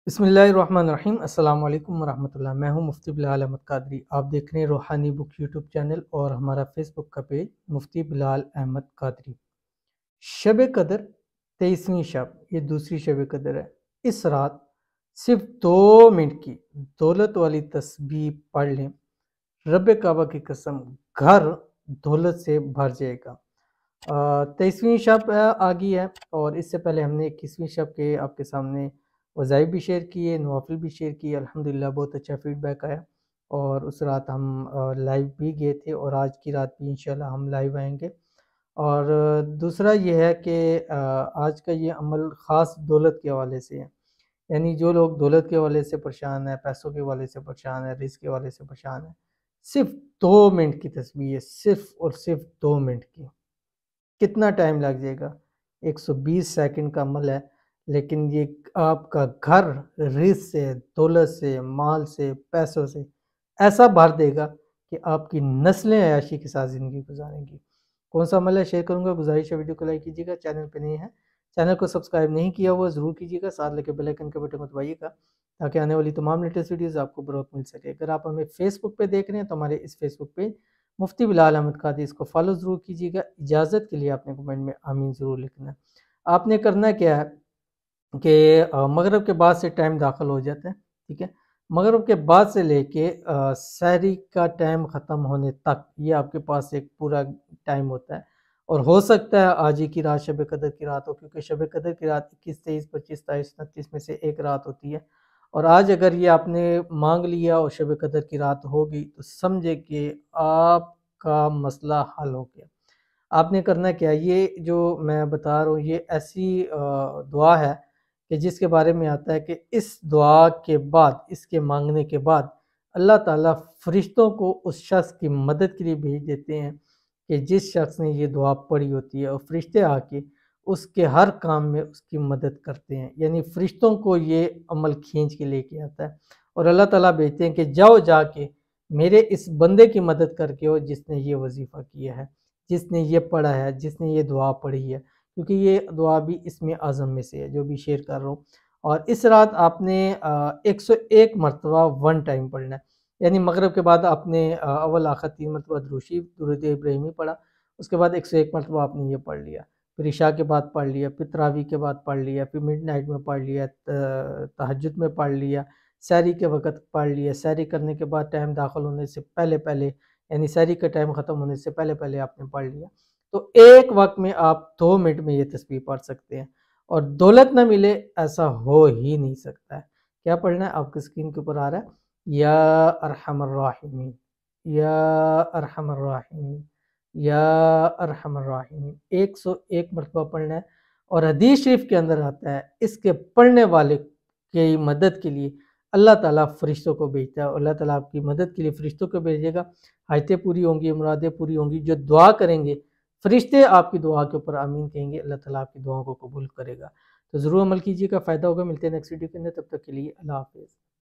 बिस्मिल्लाहिर्रहमानिर्रहीम। अस्सलाम वालेकुम वरहमतुल्लाह। मैं हूं मुफ्ती बिलाल अहमद कादरी। आप देख रहे हैं रूहानी बुक यूट्यूब चैनल और हमारा फेसबुक का पेज मुफ्ती बिलाल अहमद कादरी। शब कदर 23वीं शब, ये दूसरी शब कदर है। इस रात सिर्फ 2 मिनट की दौलत वाली तस्बीह पढ़ लें, रब काबा की कसम घर दौलत से भर जाएगा। 23वीं शब आ गई है और इससे पहले हमने 21वीं शब के आपके सामने वज़ाइफ भी शेयर किए, नवाफिल भी शेयर किए। अल्हम्दुलिल्लाह बहुत अच्छा फीडबैक आया और उस रात हम लाइव भी गए थे और आज की रात भी इंशाल्लाह हम लाइव आएंगे। और दूसरा ये है कि आज का ये अमल ख़ास दौलत के हवाले से है, यानी जो लोग दौलत के हवाले से परेशान है, पैसों के हवाले से परेशान है, रिस्क के हवाले से परेशान है, सिर्फ 2 मिनट की तस्बीह है, सिर्फ और सिर्फ 2 मिनट की। कितना टाइम लग जाएगा? 120 सेकंड का अमल है, लेकिन ये आपका घर रिस्क से, दौलत से, माल से, पैसों से ऐसा भर देगा कि आपकी नस्लें अय्याशी के साथ ज़िंदगी गुजारेंगी। कौन सा अमल है शेयर करूंगा, गुजारिश है वीडियो को लाइक कीजिएगा। चैनल पे नहीं है, चैनल को सब्सक्राइब नहीं किया हुआ ज़रूर कीजिएगा, साथ लगे बेल आइकन के बटन को दबाइएगा ताकि आने वाली तमाम लेटेस्ट वीडियोज़ आपको बर वक्त मिल सके। अगर आप हमें फेसबुक पे देख रहे हैं तो हमारे इस फेसबुक पेज मुफ्ती बिलाल अहमद कादरी, इसको फॉलो ज़रूर कीजिएगा। इजाज़त के लिए आपने कमेंट में आमीन ज़रूर लिखना है। आपने करना क्या है कि मगरिब के बाद से टाइम दाखिल हो जाता है, ठीक है। मगरिब के बाद से लेके सहरी का टाइम ख़त्म होने तक ये आपके पास एक पूरा टाइम होता है। और हो सकता है आज ही की रात शब कदर की रात हो, क्योंकि शब कदर की रात 21, 23, 25, 27, 29 में से एक रात होती है। और आज अगर ये आपने मांग लिया और शब कदर की रात हो गई तो समझे कि आपका मसला हल हो गया। आपने करना क्या है, ये जो मैं बता रहा हूँ ये ऐसी दुआ है कि जिसके बारे में आता है कि इस दुआ के बाद, इसके मांगने के बाद अल्लाह ताला फरिश्तों को उस शख्स की मदद के लिए भेज देते हैं कि जिस शख्स ने ये दुआ पढ़ी होती है, और फरिश्ते आके उसके हर काम में उसकी मदद करते हैं। यानी फरिश्तों को ये अमल खींच के लेके आता है और अल्लाह ताला भेजते हैं कि जाओ जाके मेरे इस बंदे की मदद करके हो जिसने ये वजीफ़ा किया है, जिसने ये पढ़ा है, जिसने ये दुआ पढ़ी है, क्योंकि ये दुआ भी इसमें आज़म में से है जो भी शेयर कर रहा हूँ। और इस रात आपने 101 मरतबा वन टाइम पढ़ना है। यानी मगरिब के बाद आपने अव्वल आखिर 3 मरतबा दुरूद इब्राहिमी पढ़ा, उसके बाद 101 मरतबा आपने ये पढ़ लिया, फिर इशा के बाद पढ़ लिया, फिर तरावी के बाद पढ़ लिया, फिर मिडनाइट में पढ़ लिया, तहज्जुद में पढ़ लिया, सहरी के वक़्त पढ़ लिया, सहरी करने के बाद टाइम दाखिल होने से पहले-पहले, यानी सहरी का टाइम ख़त्म होने से पहले-पहले आपने पढ़ लिया। तो एक वक़्त में आप 2 मिनट में ये तस्बीह पढ़ सकते हैं और दौलत ना मिले ऐसा हो ही नहीं सकता है। क्या पढ़ना है? आपकी स्क्रीन के ऊपर आ रहा है, या अरहमर राहिमीन, या अरहमर राहिमीन, या अरहमर राहिमीन 101 मरतबा पढ़ना है। और हदीस शरीफ के अंदर आता है इसके पढ़ने वाले की मदद के लिए अल्लाह ताला फरिश्तों को भेजता है और अल्लाह ताला आपकी मदद के लिए फरिश्तों को भेजेगा। हाइतें पूरी होंगी, मुरादें पूरी होंगी। जो दुआ करेंगे फरिश्ते आपकी दुआ के ऊपर आमीन कहेंगे, अल्लाह ताला आपकी दुआओं को कबूल करेगा। तो ज़रूर अमल कीजिएगा, फ़ायदा होगा। मिलते हैं नेक्स्ट वीडियो के अंदर, तब तक के लिए अल्लाह हाफ़िज़।